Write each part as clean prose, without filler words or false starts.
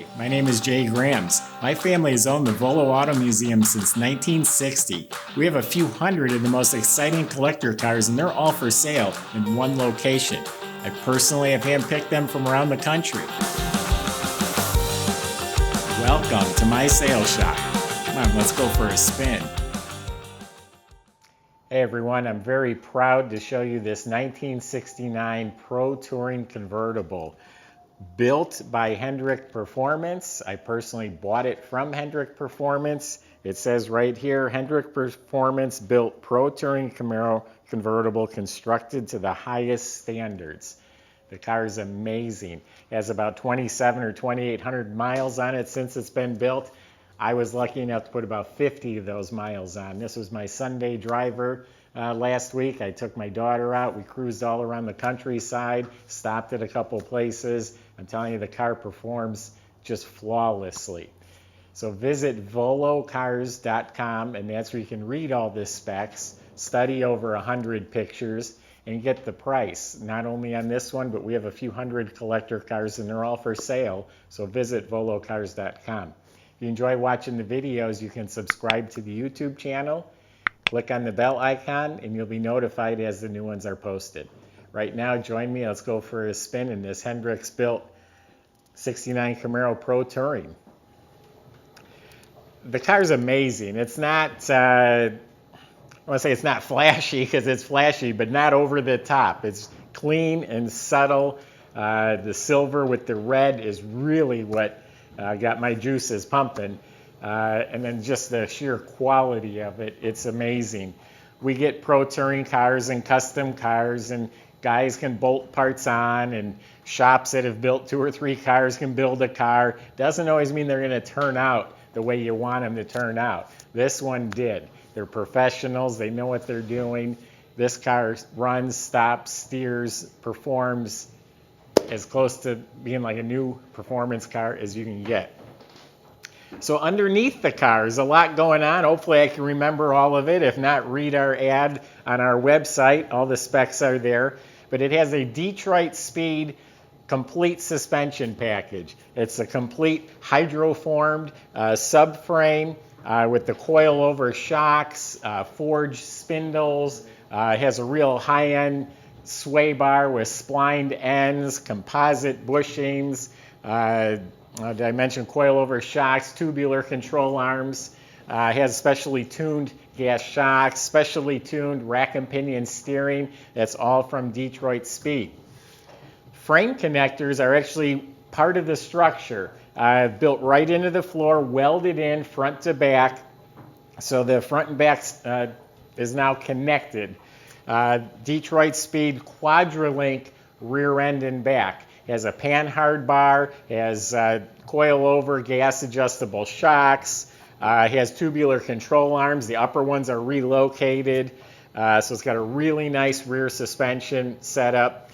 Hi, my name is Jay Grams. My family has owned the Volo Auto Museum since 1960. We have a few hundred of the most exciting collector cars, and they're all for sale in one location. I personally have handpicked them from around the country. Welcome to my sales shop. Come on, let's go for a spin. Hey everyone, I'm very proud to show you this 1969 Pro Touring Convertible. Built by Hendrick Performance. I personally bought it from Hendrick Performance. It says right here, Hendrick Performance built Pro Touring Camaro convertible constructed to the highest standards. The car is amazing. It has about 27 or 2,800 miles on it since it's been built. I was lucky enough to put about 50 of those miles on. This was my Sunday driver last week. I took my daughter out. We cruised all around the countryside, stopped at a couple places. I'm telling you, the car performs just flawlessly. So visit volocars.com, and that's where you can read all the specs, study over 100 pictures, and get the price. Not only on this one, but we have a few hundred collector cars, and they're all for sale. So visit volocars.com. If you enjoy watching the videos, you can subscribe to the YouTube channel, click on the bell icon, and you'll be notified as the new ones are posted. Right now, join me. Let's go for a spin in this Hendrick's built 69 Camaro Pro Touring. The car's amazing. It's not, I want to say it's not flashy because it's flashy, but not over the top. It's clean and subtle. The silver with the red is really what got my juices pumping. And then just the sheer quality of it, it's amazing. We get Pro Touring cars and custom cars, and guys can bolt parts on, and shops that have built 2 or 3 cars can build a car. Doesn't always mean they're going to turn out the way you want them to turn out. This one did. They're professionals. They know what they're doing. This car runs, stops, steers, performs as close to being like a new performance car as you can get. So underneath the car is a lot going on. Hopefully I can remember all of it. If not, read our ad on our website. All the specs are there. But it has a Detroit Speed complete suspension package. It's a complete hydroformed subframe with the coil-over shocks, forged spindles. It has a real high-end sway bar with splined ends, composite bushings. Did I mention coil-over shocks, tubular control arms. It has specially tuned gas shocks, specially tuned rack and pinion steering. That's all from Detroit Speed. Frame connectors are actually part of the structure, built right into the floor, welded in front to back. So the front and back is now connected. Detroit Speed Quadrolink rear end and back. It has a panhard bar, has coil-over gas adjustable shocks. It has tubular control arms. The upper ones are relocated. So it's got a really nice rear suspension setup.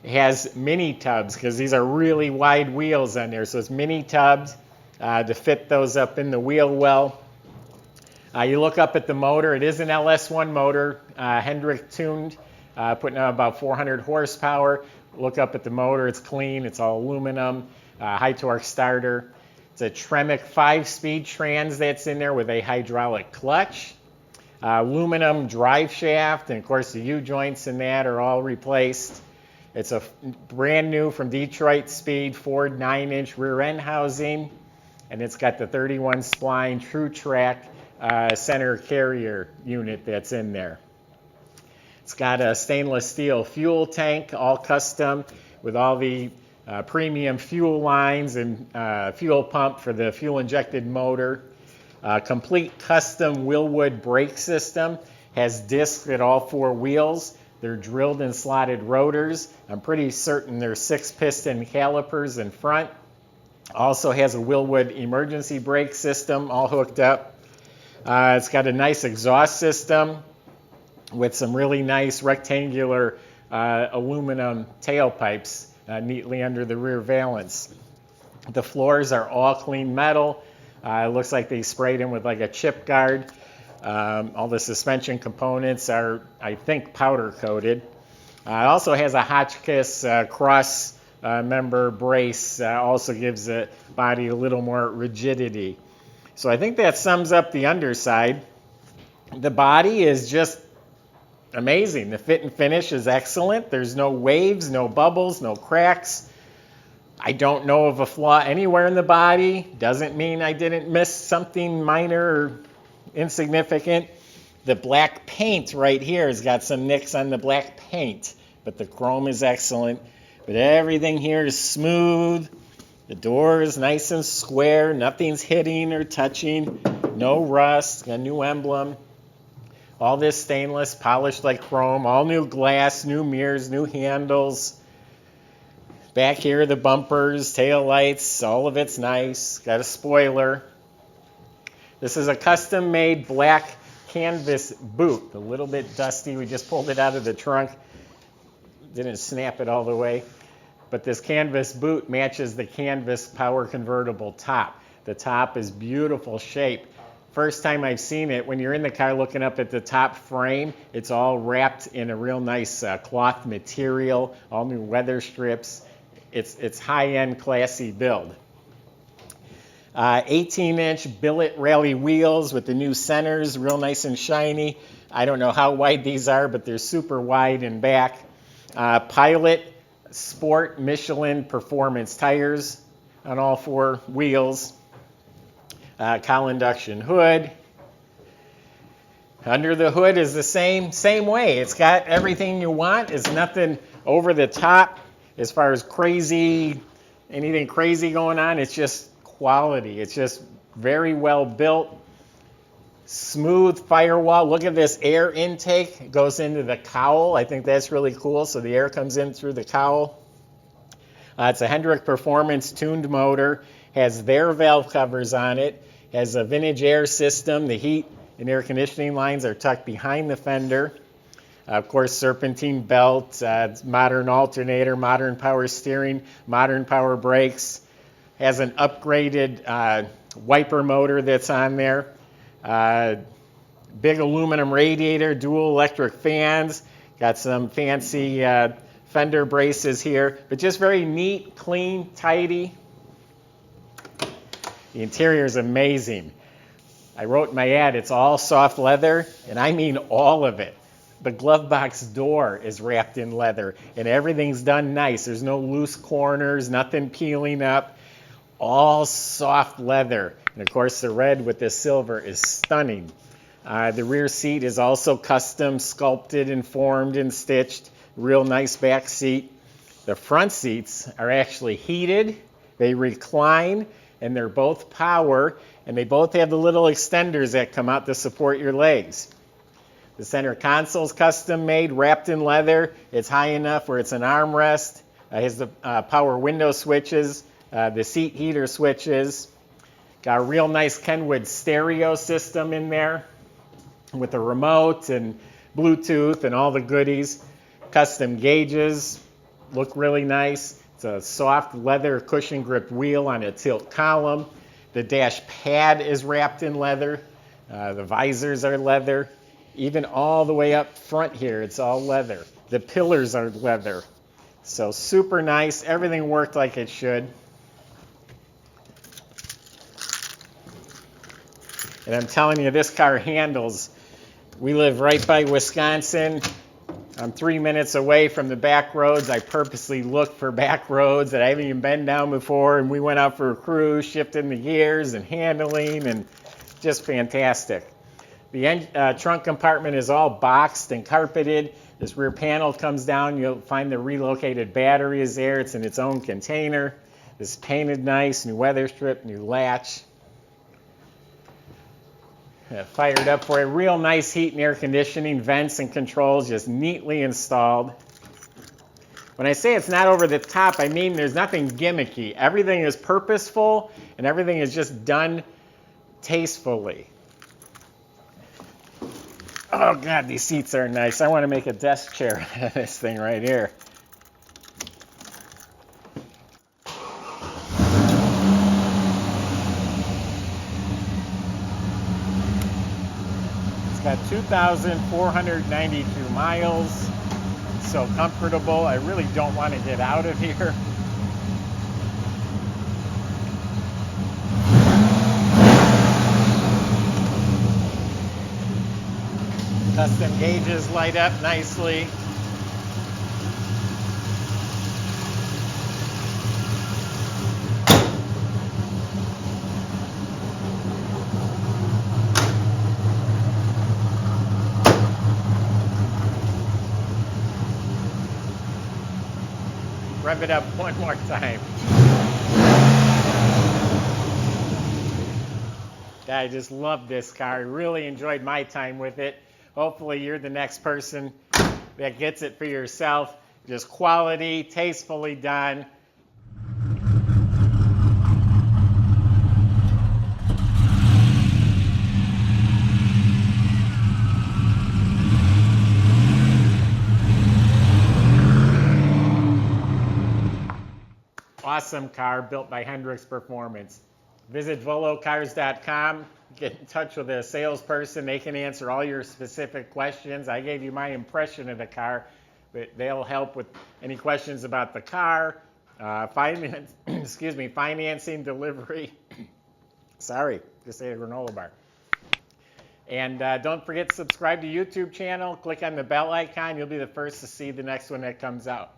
It has mini tubs because these are really wide wheels on there. So it's mini tubs to fit those up in the wheel well. You look up at the motor. It is an LS1 motor, Hendrick tuned, putting out about 400 horsepower. Look up at the motor. It's clean. It's all aluminum, high torque starter. It's a Tremec 5-speed trans that's in there with a hydraulic clutch. Aluminum drive shaft, and of course the U-joints in that are all replaced. It's a brand new from Detroit Speed Ford 9-inch rear end housing, and it's got the 31 spline True Track center carrier unit that's in there. It's got a stainless steel fuel tank, all custom, with all the premium fuel lines and fuel pump for the fuel-injected motor. Complete custom Willwood brake system. Has discs at all 4 wheels. They're drilled and slotted rotors. I'm pretty certain they're 6-piston calipers in front. Also has a Willwood emergency brake system all hooked up. It's got a nice exhaust system with some really nice rectangular aluminum tailpipes neatly under the rear valance. The floors are all clean metal. It looks like they sprayed them with like a chip guard. All the suspension components are, I think, powder coated. It also has a Hotchkiss cross member brace also gives the body a little more rigidity. So I think that sums up the underside. The body is just amazing. The fit and finish is excellent. There's no waves, no bubbles, no cracks. I don't know of a flaw anywhere in the body. Doesn't mean I didn't miss something minor or insignificant. The black paint right here has got some nicks on the black paint, but the chrome is excellent. But everything here is smooth. The door is nice and square. Nothing's hitting or touching. No rust. A new emblem. All this stainless, polished like chrome. All new glass, new mirrors, new handles. Back here, the bumpers, tail lights, all of it's nice. Got a spoiler. This is a custom-made black canvas boot. A little bit dusty. We just pulled it out of the trunk. Didn't snap it all the way. But this canvas boot matches the canvas power convertible top. The top is beautiful shape. First time I've seen it, when you're in the car looking up at the top frame, it's all wrapped in a real nice cloth material, all new weather strips. It's high-end, classy build. 18-inch billet rally wheels with the new centers, real nice and shiny. I don't know how wide these are, but they're super wide in back. Pilot Sport Michelin Performance tires on all four wheels. Cowl induction hood. Under the hood is the same way. It's got everything you want. It's nothing over the top as far as anything crazy going on. It's just quality. It's just very well built. Smooth firewall. Look at this air intake. It goes into the cowl. I think that's really cool. So the air comes in through the cowl. It's a Hendrick Performance tuned motor. Has their valve covers on it. Has a vintage air system. The heat and air conditioning lines are tucked behind the fender. Of course, serpentine belt, modern alternator, modern power steering, modern power brakes. Has an upgraded wiper motor that's on there. Big aluminum radiator, dual electric fans. Got some fancy fender braces here, but just very neat, clean, tidy. The interior is amazing. I wrote in my ad, it's all soft leather, and I mean all of it. The glove box door is wrapped in leather, and everything's done nice. There's no loose corners, nothing peeling up. All soft leather. And of course, the red with the silver is stunning. The rear seat is also custom sculpted and formed and stitched. Real nice back seat. The front seats are actually heated. They recline, and they're both power, and they both have the little extenders that come out to support your legs. The center console's custom made, wrapped in leather. It's high enough where it's an armrest. It has the power window switches, the seat heater switches. Got a real nice Kenwood stereo system in there with a remote and Bluetooth and all the goodies. Custom gauges look really nice. It's a soft leather cushion grip wheel on a tilt column. The dash pad is wrapped in leather. The visors are leather. Even all the way up front here, it's all leather. The pillars are leather. So super nice. Everything worked like it should. And I'm telling you, this car handles. We live right by Wisconsin. I'm 3 minutes away from the back roads. I purposely look for back roads that I haven't even been down before. And we went out for a cruise, shifting the gears and handling, and just fantastic. The trunk compartment is all boxed and carpeted. This rear panel comes down. You'll find the relocated battery is there. It's in its own container. This is painted nice, new weather strip, new latch. Fired up for a real nice heat and air conditioning, vents and controls just neatly installed. When I say it's not over the top, I mean there's nothing gimmicky. Everything is purposeful and everything is just done tastefully. Oh God, these seats are nice. I want to make a desk chair out of this thing right here. It's got 2,492 miles. It's so comfortable. I really don't want to get out of here. Let them gauges light up nicely. Rev it up one more time. I just love this car. I really enjoyed my time with it. Hopefully you're the next person that gets it for yourself. Just quality, tastefully done. Awesome car built by Hendrick Performance. Visit volocars.com. Get in touch with a salesperson. They can answer all your specific questions. I gave you my impression of the car, but they'll help with any questions about the car, financing, delivery. Sorry, just ate a granola bar. And don't forget to subscribe to the YouTube channel. Click on the bell icon. You'll be the first to see the next one that comes out.